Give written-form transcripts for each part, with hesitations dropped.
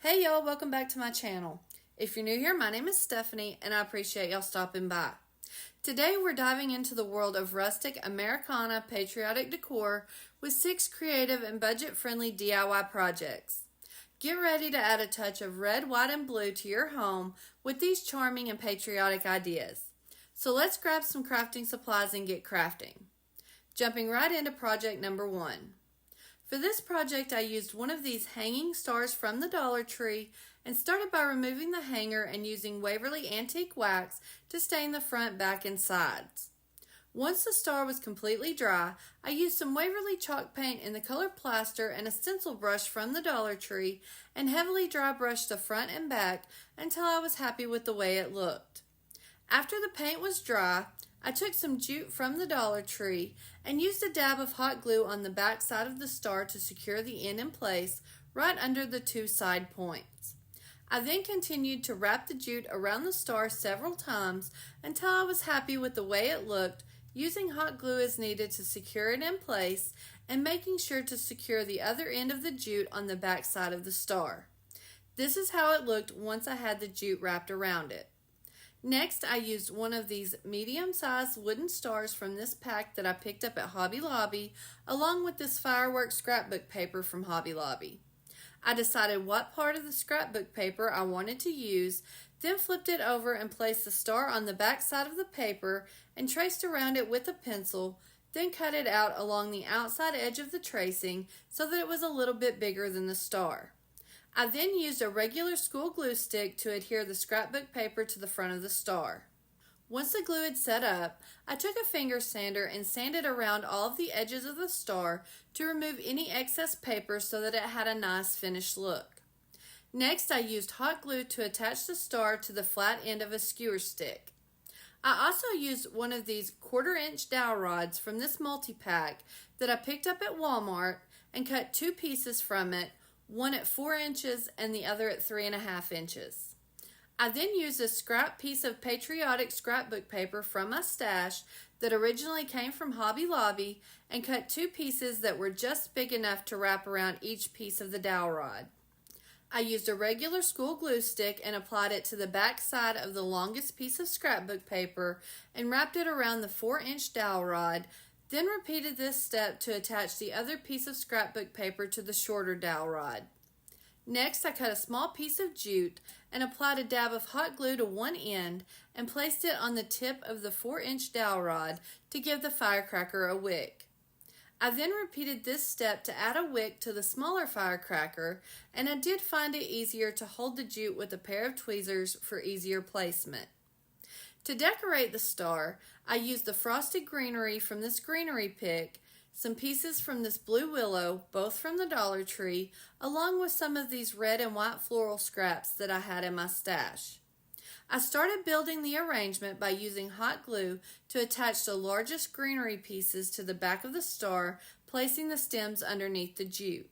Hey y'all, welcome back to my channel. If you're new here, my name is Stephanie and I appreciate y'all stopping by. Today we're diving into the world of rustic Americana patriotic decor with 6 creative and budget-friendly DIY projects. Get ready to add a touch of red, white, and blue to your home with these charming and patriotic ideas. So let's grab some crafting supplies and get crafting. Jumping right into project number 1. For this project, I used one of these hanging stars from the Dollar Tree and started by removing the hanger and using Waverly antique wax to stain the front, back, and sides. Once the star was completely dry, I used some Waverly chalk paint in the color plaster and a stencil brush from the Dollar Tree and heavily dry brushed the front and back until I was happy with the way it looked. After the paint was dry, I took some jute from the Dollar Tree and used a dab of hot glue on the back side of the star to secure the end in place right under the 2 side points. I then continued to wrap the jute around the star several times until I was happy with the way it looked, using hot glue as needed to secure it in place and making sure to secure the other end of the jute on the back side of the star. This is how it looked once I had the jute wrapped around it. Next, I used one of these medium-sized wooden stars from this pack that I picked up at Hobby Lobby, along with this fireworks scrapbook paper from Hobby Lobby. I decided what part of the scrapbook paper I wanted to use, then flipped it over and placed the star on the back side of the paper and traced around it with a pencil, then cut it out along the outside edge of the tracing so that it was a little bit bigger than the star. I then used a regular school glue stick to adhere the scrapbook paper to the front of the star. Once the glue had set up, I took a finger sander and sanded around all of the edges of the star to remove any excess paper so that it had a nice finished look. Next, I used hot glue to attach the star to the flat end of a skewer stick. I also used one of these 1/4-inch dowel rods from this multi-pack that I picked up at Walmart and cut 2 pieces from it, one at 4 inches and the other at 3.5 inches. I then used a scrap piece of patriotic scrapbook paper from my stash that originally came from Hobby Lobby and cut 2 pieces that were just big enough to wrap around each piece of the dowel rod. I used a regular school glue stick and applied it to the back side of the longest piece of scrapbook paper and wrapped it around the 4-inch dowel rod, then repeated this step to attach the other piece of scrapbook paper to the shorter dowel rod. Next, I cut a small piece of jute and applied a dab of hot glue to one end and placed it on the tip of the 4-inch dowel rod to give the firecracker a wick. I then repeated this step to add a wick to the smaller firecracker, and I did find it easier to hold the jute with a pair of tweezers for easier placement. To decorate the star, I used the frosted greenery from this greenery pick, some pieces from this blue willow, both from the Dollar Tree, along with some of these red and white floral scraps that I had in my stash. I started building the arrangement by using hot glue to attach the largest greenery pieces to the back of the star, placing the stems underneath the jute.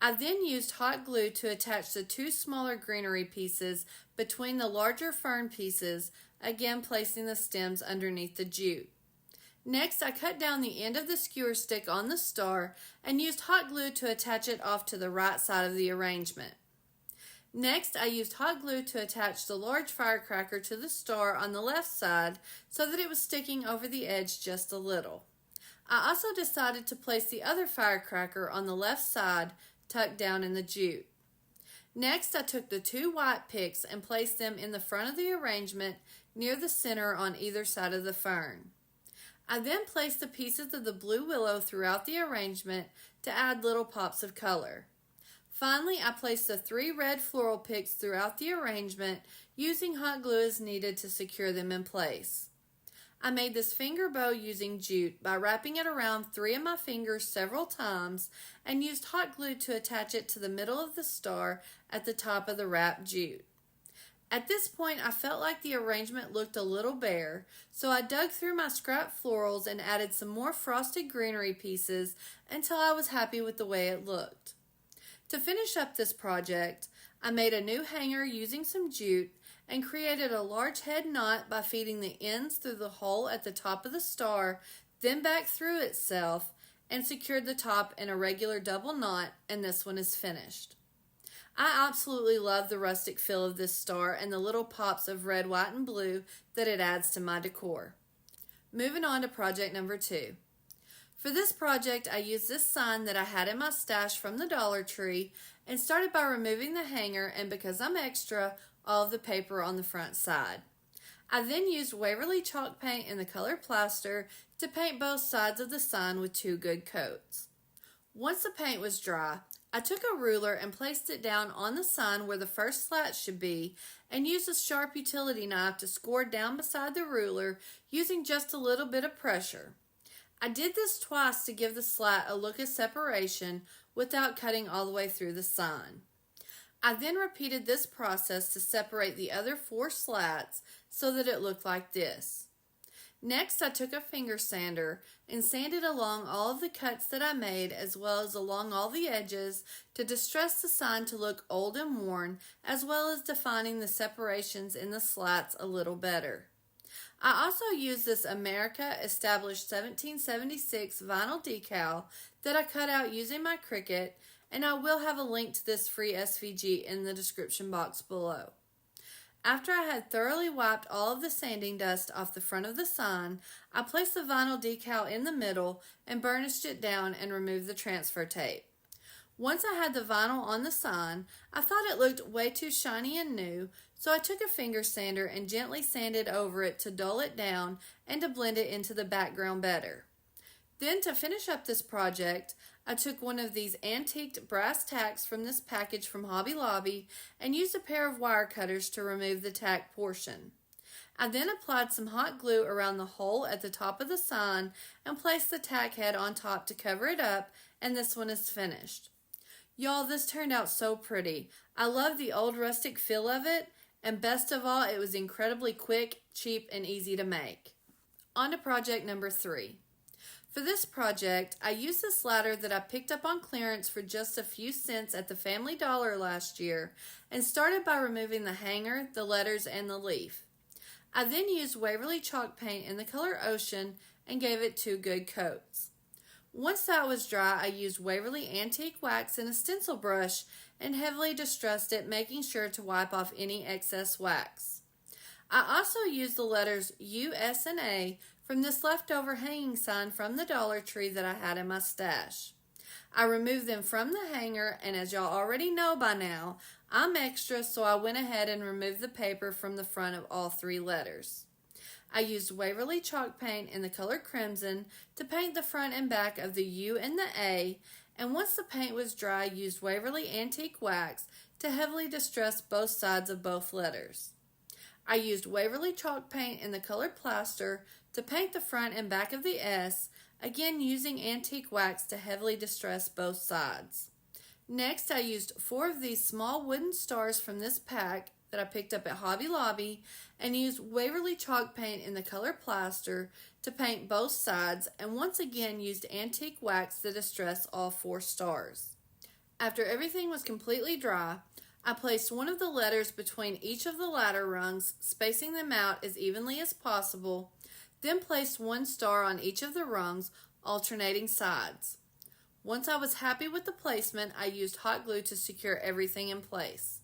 I then used hot glue to attach the 2 smaller greenery pieces between the larger fern pieces, again placing the stems underneath the jute. Next, I cut down the end of the skewer stick on the star and used hot glue to attach it off to the right side of the arrangement. Next, I used hot glue to attach the large firecracker to the star on the left side so that it was sticking over the edge just a little. I also decided to place the other firecracker on the left side, tucked down in the jute. Next, I took the 2 white picks and placed them in the front of the arrangement near the center on either side of the fern. I then placed the pieces of the blue willow throughout the arrangement to add little pops of color. Finally, I placed the 3 red floral picks throughout the arrangement, using hot glue as needed to secure them in place. I made this finger bow using jute by wrapping it around 3 of my fingers several times and used hot glue to attach it to the middle of the star at the top of the wrapped jute. At this point, I felt like the arrangement looked a little bare, so I dug through my scrap florals and added some more frosted greenery pieces until I was happy with the way it looked. To finish up this project, I made a new hanger using some jute and created a large head knot by feeding the ends through the hole at the top of the star, then back through itself, and secured the top in a regular double knot, and this one is finished. I absolutely love the rustic feel of this star and the little pops of red, white, and blue that it adds to my decor. Moving on to project number 2. For this project, I used this sign that I had in my stash from the Dollar Tree and started by removing the hanger and, because I'm extra, all of the paper on the front side. I then used Waverly chalk paint in the color plaster to paint both sides of the sign with 2 good coats. Once the paint was dry, I took a ruler and placed it down on the sign where the first slat should be and used a sharp utility knife to score down beside the ruler using just a little bit of pressure. I did this twice to give the slat a look of separation without cutting all the way through the sign. I then repeated this process to separate the other 4 slats so that it looked like this. Next, I took a finger sander and sanded along all of the cuts that I made as well as along all the edges to distress the sign to look old and worn, as well as defining the separations in the slats a little better. I also used this America-established 1776 vinyl decal that I cut out using my Cricut, and I will have a link to this free SVG in the description box below. After I had thoroughly wiped all of the sanding dust off the front of the sign, I placed the vinyl decal in the middle and burnished it down and removed the transfer tape. Once I had the vinyl on the sign, I thought it looked way too shiny and new, so I took a finger sander and gently sanded over it to dull it down and to blend it into the background better. Then, to finish up this project, I took one of these antiqued brass tacks from this package from Hobby Lobby and used a pair of wire cutters to remove the tack portion. I then applied some hot glue around the hole at the top of the sign and placed the tack head on top to cover it up, and this one is finished. Y'all, this turned out so pretty. I love the old rustic feel of it, and best of all, it was incredibly quick, cheap, and easy to make. On to project number 3. For this project, I used this ladder that I picked up on clearance for just a few cents at the Family Dollar last year and started by removing the hanger, the letters, and the leaf. I then used Waverly chalk paint in the color Ocean and gave it 2 good coats. Once that was dry, I used Waverly antique wax and a stencil brush and heavily distressed it, making sure to wipe off any excess wax. I also used the letters U, S, and A from this leftover hanging sign from the Dollar Tree that I had in my stash. I removed them from the hanger, and as y'all already know by now, I'm extra, so I went ahead and removed the paper from the front of all 3 letters. I used Waverly chalk paint in the color Crimson to paint the front and back of the U and the A, and once the paint was dry, I used Waverly antique wax to heavily distress both sides of both letters. I used Waverly chalk paint in the color Plaster to paint the front and back of the S, again using antique wax to heavily distress both sides. Next, I used 4 of these small wooden stars from this pack that I picked up at Hobby Lobby and used Waverly chalk paint in the color Plaster to paint both sides, and once again used antique wax to distress all 4 stars. After everything was completely dry, I placed one of the letters between each of the ladder rungs, spacing them out as evenly as possible, then placed 1 star on each of the rungs, alternating sides. Once I was happy with the placement, I used hot glue to secure everything in place.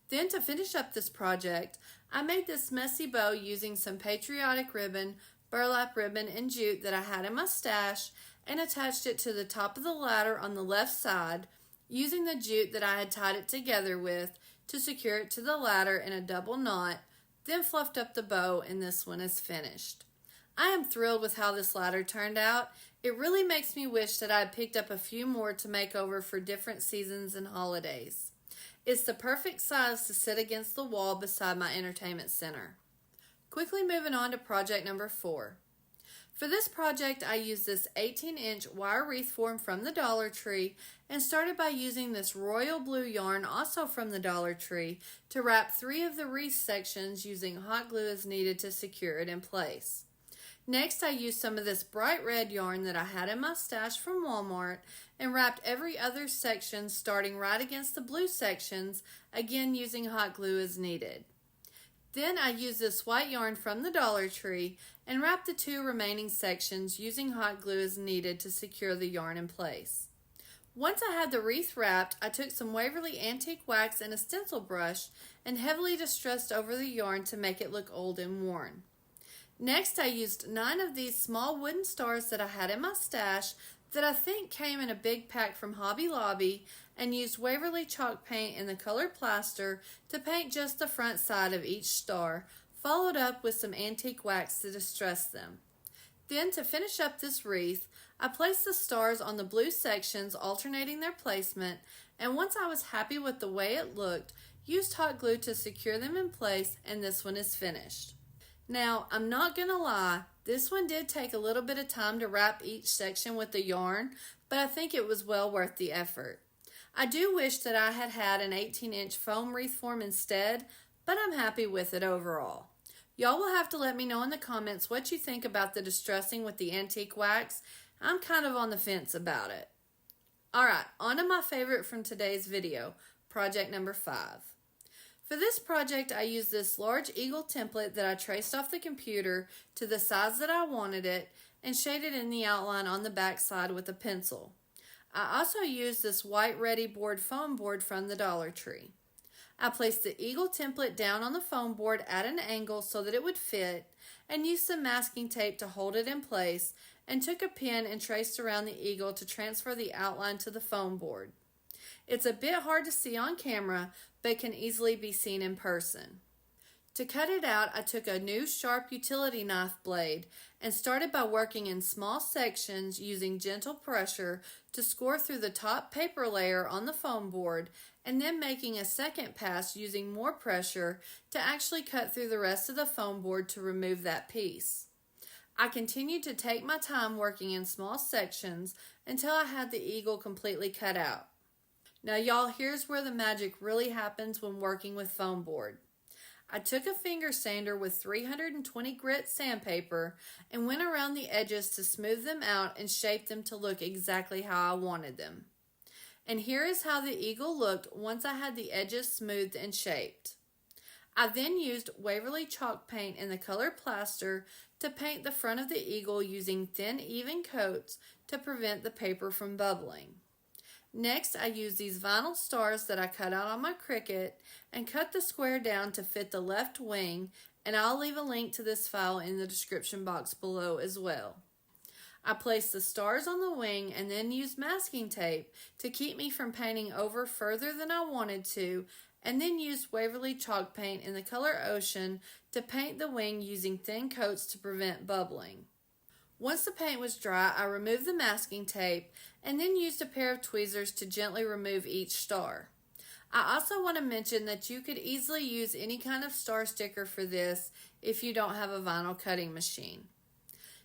Then, to finish up this project, I made this messy bow using some patriotic ribbon, burlap ribbon, and jute that I had in my stash and attached it to the top of the ladder on the left side, using the jute that I had tied it together with to secure it to the ladder in a double knot, then fluffed up the bow, and this one is finished. I am thrilled with how this ladder turned out. It really makes me wish that I had picked up a few more to make over for different seasons and holidays. It's the perfect size to sit against the wall beside my entertainment center. Quickly moving on to project number 4. For this project, I used this 18-inch wire wreath form from the Dollar Tree and started by using this royal blue yarn, also from the Dollar Tree, to wrap 3 of the wreath sections using hot glue as needed to secure it in place. Next, I used some of this bright red yarn that I had in my stash from Walmart and wrapped every other section starting right against the blue sections, again using hot glue as needed. Then I used this white yarn from the Dollar Tree and wrapped the 2 remaining sections using hot glue as needed to secure the yarn in place. Once I had the wreath wrapped, I took some Waverly antique wax and a stencil brush and heavily distressed over the yarn to make it look old and worn. Next, I used 9 of these small wooden stars that I had in my stash that I think came in a big pack from Hobby Lobby, and used Waverly chalk paint in the color plaster to paint just the front side of each star, followed up with some antique wax to distress them. Then, to finish up this wreath, I placed the stars on the blue sections, alternating their placement, and once I was happy with the way it looked, used hot glue to secure them in place, and this one is finished. Now, I'm not gonna lie, this one did take a little bit of time to wrap each section with the yarn, but I think it was well worth the effort. I do wish that I had had an 18-inch foam wreath form instead, but I'm happy with it overall. Y'all will have to let me know in the comments what you think about the distressing with the antique wax. I'm kind of on the fence about it. Alright, on to my favorite from today's video, project number 5. For this project, I used this large eagle template that I traced off the computer to the size that I wanted it and shaded in the outline on the back side with a pencil. I also used this white ready board foam board from the Dollar Tree. I placed the eagle template down on the foam board at an angle so that it would fit, and used some masking tape to hold it in place, and took a pen and traced around the eagle to transfer the outline to the foam board. It's a bit hard to see on camera, but can easily be seen in person. To cut it out, I took a new sharp utility knife blade and started by working in small sections using gentle pressure to score through the top paper layer on the foam board, and then making a second pass using more pressure to actually cut through the rest of the foam board to remove that piece. I continued to take my time working in small sections until I had the eagle completely cut out. Now y'all, here's where the magic really happens when working with foam board. I took a finger sander with 320 grit sandpaper and went around the edges to smooth them out and shape them to look exactly how I wanted them. And here is how the eagle looked once I had the edges smoothed and shaped. I then used Waverly chalk paint in the color plaster to paint the front of the eagle using thin, even coats to prevent the paper from bubbling. Next, I used these vinyl stars that I cut out on my Cricut and cut the square down to fit the left wing, and I'll leave a link to this file in the description box below as well. I placed the stars on the wing and then used masking tape to keep me from painting over further than I wanted to, and then used Waverly chalk paint in the color Ocean to paint the wing using thin coats to prevent bubbling. Once the paint was dry, I removed the masking tape and then used a pair of tweezers to gently remove each star. I also want to mention that you could easily use any kind of star sticker for this if you don't have a vinyl cutting machine.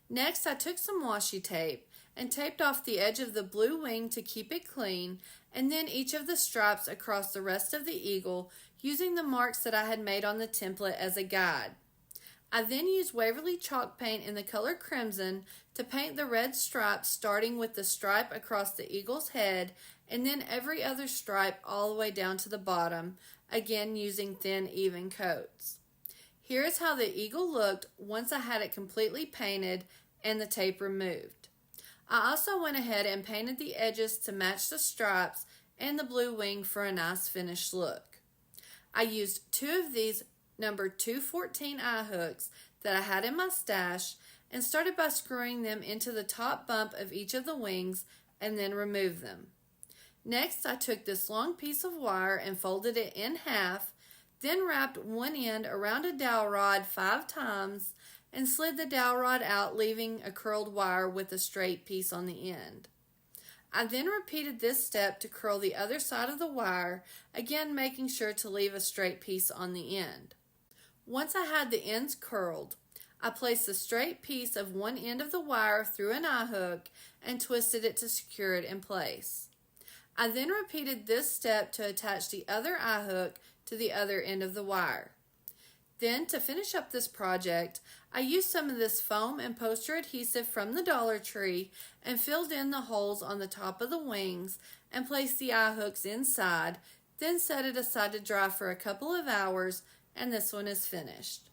Next, I took some washi tape and taped off the edge of the blue wing to keep it clean, and then each of the stripes across the rest of the eagle using the marks that I had made on the template as a guide. I then used Waverly chalk paint in the color Crimson to paint the red stripes, starting with the stripe across the eagle's head and then every other stripe all the way down to the bottom, again using thin, even coats. Here is how the eagle looked once I had it completely painted and the tape removed. I also went ahead and painted the edges to match the stripes and the blue wing for a nice finished look. I used 2 of these number 214 eye hooks that I had in my stash and started by screwing them into the top bump of each of the wings and then removed them. Next, I took this long piece of wire and folded it in half, then wrapped one end around a dowel rod 5 times and slid the dowel rod out, leaving a curled wire with a straight piece on the end. I then repeated this step to curl the other side of the wire, again making sure to leave a straight piece on the end. Once I had the ends curled, I placed the straight piece of one end of the wire through an eye hook and twisted it to secure it in place. I then repeated this step to attach the other eye hook to the other end of the wire. Then, to finish up this project, I used some of this foam and poster adhesive from the Dollar Tree and filled in the holes on the top of the wings and placed the eye hooks inside, then set it aside to dry for a couple of hours, and this one is finished.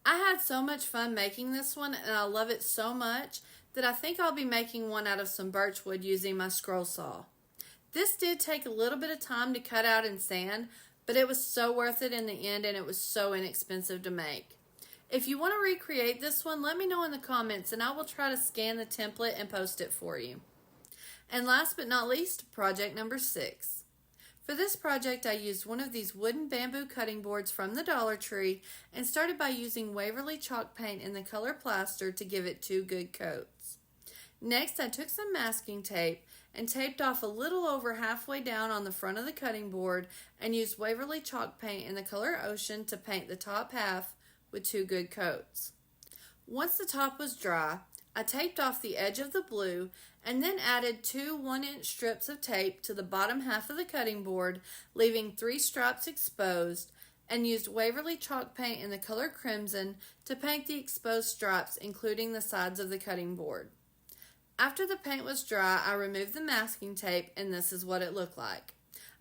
I had so much fun making this one, and I love it so much that I think I'll be making one out of some birch wood using my scroll saw. This did take a little bit of time to cut out and sand, but it was so worth it in the end, and it was so inexpensive to make. If you want to recreate this one, let me know in the comments and I will try to scan the template and post it for you. And last but not least, project number 6. For this project, I used one of these wooden bamboo cutting boards from the Dollar Tree and started by using Waverly chalk paint in the color plaster to give it 2 good coats. Next, I took some masking tape and taped off a little over halfway down on the front of the cutting board and used Waverly chalk paint in the color Ocean to paint the top half with 2 good coats. Once the top was dry, I taped off the edge of the blue and then added 2 1-inch strips of tape to the bottom half of the cutting board, leaving 3 stripes exposed, and used Waverly chalk paint in the color Crimson to paint the exposed stripes, including the sides of the cutting board. After the paint was dry, I removed the masking tape, and this is what it looked like.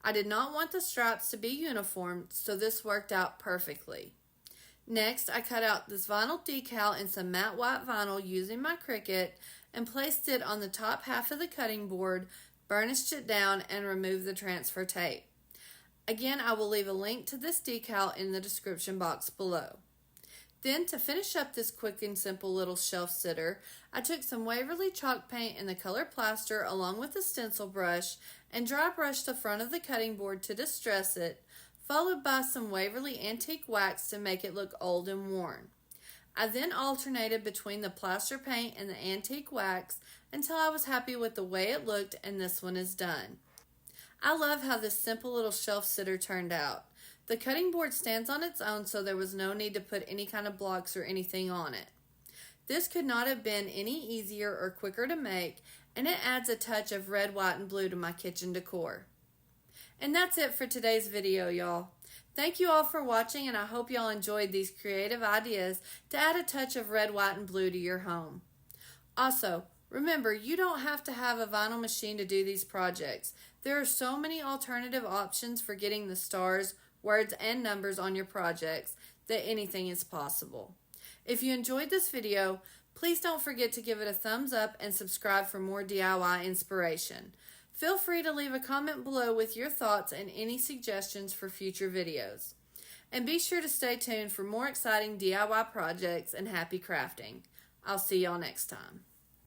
I did not want the stripes to be uniform, so this worked out perfectly. Next, I cut out this vinyl decal in some matte white vinyl using my Cricut and placed it on the top half of the cutting board, burnished it down, and removed the transfer tape. Again, I will leave a link to this decal in the description box below. Then, to finish up this quick and simple little shelf sitter, I took some Waverly chalk paint in the color Plaster along with a stencil brush and dry brushed the front of the cutting board to distress it, followed by some Waverly antique wax to make it look old and worn. I then alternated between the plaster paint and the antique wax until I was happy with the way it looked, and this one is done. I love how this simple little shelf sitter turned out. The cutting board stands on its own, so there was no need to put any kind of blocks or anything on it. This could not have been any easier or quicker to make, and it adds a touch of red, white, and blue to my kitchen decor. And that's it for today's video, y'all. Thank you all for watching, and I hope y'all enjoyed these creative ideas to add a touch of red, white, and blue to your home. Also, remember, you don't have to have a vinyl machine to do these projects. There are so many alternative options for getting the stars, words, and numbers on your projects that anything is possible. If you enjoyed this video, please don't forget to give it a thumbs up and subscribe for more DIY inspiration. Feel free to leave a comment below with your thoughts and any suggestions for future videos. And be sure to stay tuned for more exciting DIY projects and happy crafting. I'll see y'all next time.